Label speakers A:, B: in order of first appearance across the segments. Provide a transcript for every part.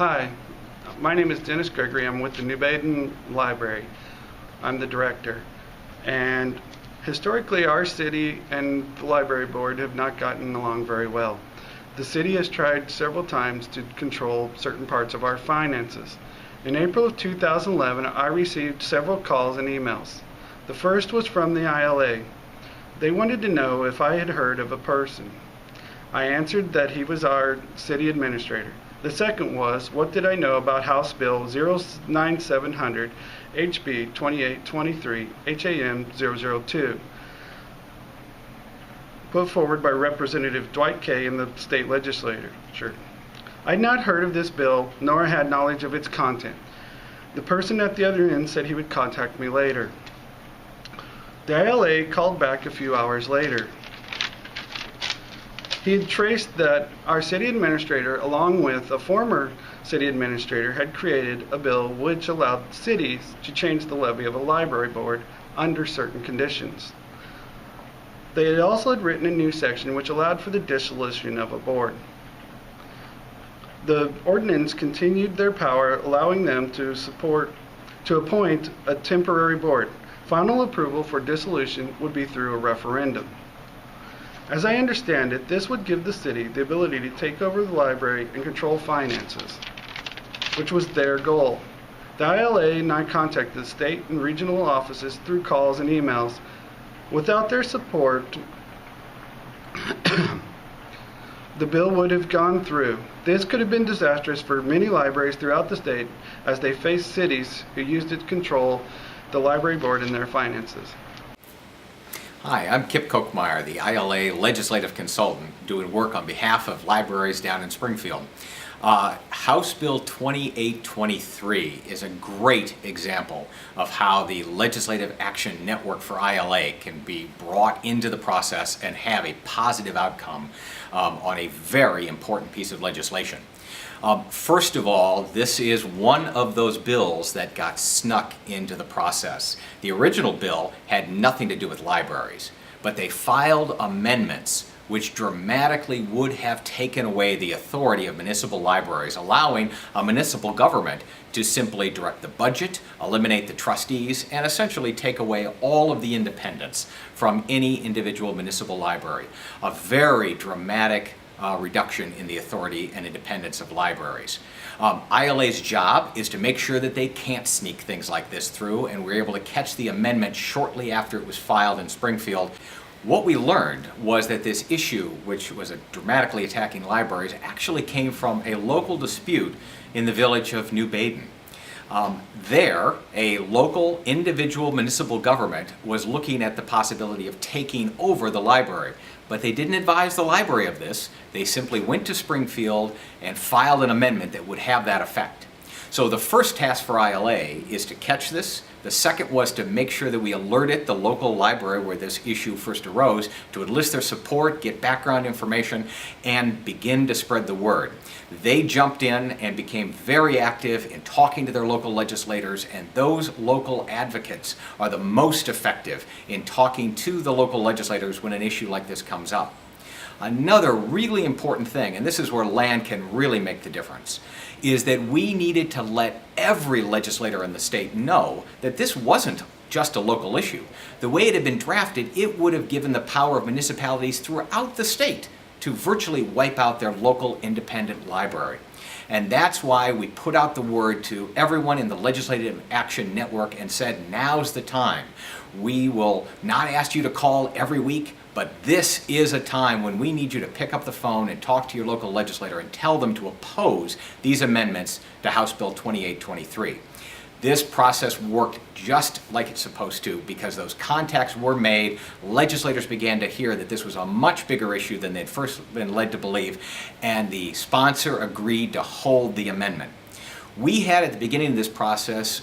A: Hi, my name is Dennis Gregory. I'm with the New Baden Library. I'm the director. And historically, our city and the library board have not gotten along very well. The city has tried several times to control certain parts of our finances. In April of 2011, I received several calls and emails. The first was from the ILA. They wanted to know if I had heard of a person. I answered that he was our city administrator. The second was, what did I know about House Bill 09700 HB 2823 HAM 002, put forward by Representative Dwight Kay in the state legislature. I had not heard of this bill, nor had knowledge of its content. The person at the other end said he would contact me later. The ILA called back a few hours later. He had traced that our city administrator, along with a former city administrator, had created a bill which allowed cities to change the levy of a library board under certain conditions. They had also written a new section which allowed for the dissolution of a board. The ordinance continued their power, allowing them to appoint a temporary board. Final approval for dissolution would be through a referendum. As I understand it, this would give the city the ability to take over the library and control finances, which was their goal. The ILA and I contacted the state and regional offices through calls and emails. Without their support, the bill would have gone through. This could have been disastrous for many libraries throughout the state as they faced cities who used it to control the library board and their finances.
B: Hi, I'm Kolkmeier, the ILA Legislative Consultant, doing work on behalf of libraries down in Springfield. House Bill 2823 is a great example of how the Legislative Action Network for ILA can be brought into the process and have a positive outcome on a very important piece of legislation. First of all, this is one of those bills that got snuck into the process. The original bill had nothing to do with libraries, but they filed amendments which dramatically would have taken away the authority of municipal libraries, allowing a municipal government to simply direct the budget, eliminate the trustees, and essentially take away all of the independence from any individual municipal library. A very dramatic reduction in the authority and independence of libraries. ILA's job is to make sure that they can't sneak things like this through, and we were able to catch the amendment shortly after it was filed in Springfield. What we learned was that this issue, which was dramatically attacking libraries, actually came from a local dispute in the village of New Baden. There, a local individual municipal government was looking at the possibility of taking over the library, but they didn't advise the library of this. They simply went to Springfield and filed an amendment that would have that effect. So the first task for ILA is to catch this. The second was to make sure that we alerted the local library where this issue first arose, to enlist their support, get background information, and begin to spread the word. They jumped in and became very active in talking to their local legislators, and those local advocates are the most effective in talking to the local legislators when an issue like this comes up. Another really important thing, and this is where land can really make the difference, is that we needed to let every legislator in the state know that this wasn't just a local issue. The way it had been drafted, it would have given the power of municipalities throughout the state to virtually wipe out their local independent library. And that's why we put out the word to everyone in the Legislative Action Network and said, now's the time. We will not ask you to call every week, but this is a time when we need you to pick up the phone and talk to your local legislator and tell them to oppose these amendments to House Bill 2823. This process worked just like it's supposed to because those contacts were made. Legislators began to hear that this was a much bigger issue than they'd first been led to believe, and the sponsor agreed to hold the amendment. We had at the beginning of this process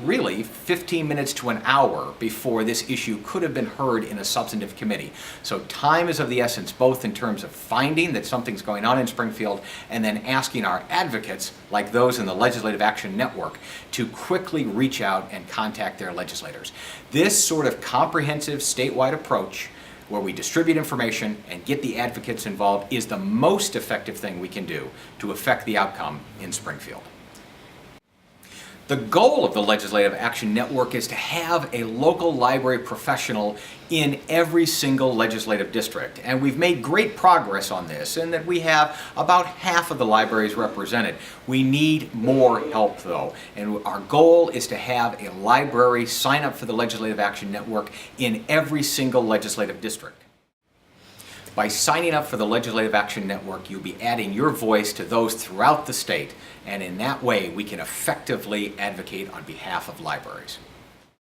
B: really 15 minutes to an hour before this issue could have been heard in a substantive committee. So time is of the essence, both in terms of finding that something's going on in Springfield and then asking our advocates, like those in the Legislative Action Network, to quickly reach out and contact their legislators. This sort of comprehensive statewide approach where we distribute information and get the advocates involved, is the most effective thing we can do to affect the outcome in Springfield. The goal of the Legislative Action Network is to have a local library professional in every single legislative district. And we've made great progress on this in that we have about half of the libraries represented. We need more help though. And our goal is to have a library sign up for the Legislative Action Network in every single legislative district. By signing up for the Legislative Action Network, you'll be adding your voice to those throughout the state, and in that way we can effectively advocate on behalf of libraries.